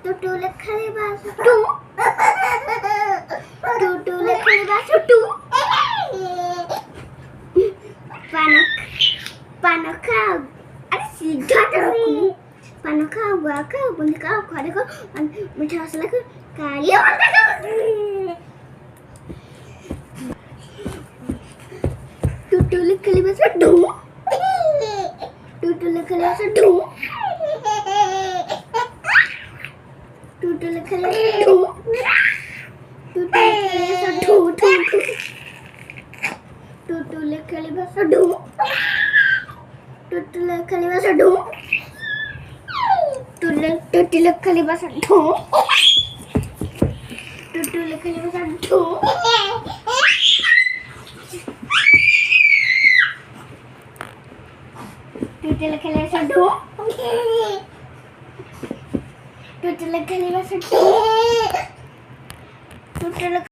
टुटुले खाली बस टू टुटुले खाली बस टू पानो खाओ अरे सीधा तरफ पानो खाओ गुआ खाओ बुंदी खाओ खाने को मीठा मसाला को काली टुटुले खाली बस टू टुटुले खाली बस टू टुटुले खाली बस टू टुटुले खाली बस टू टुटुले खाली बस टू टुटुले खाली बस टू टुटुले खाली बस टू टुटुले खाली बस टू टुटुले खाली बस टू टुटुले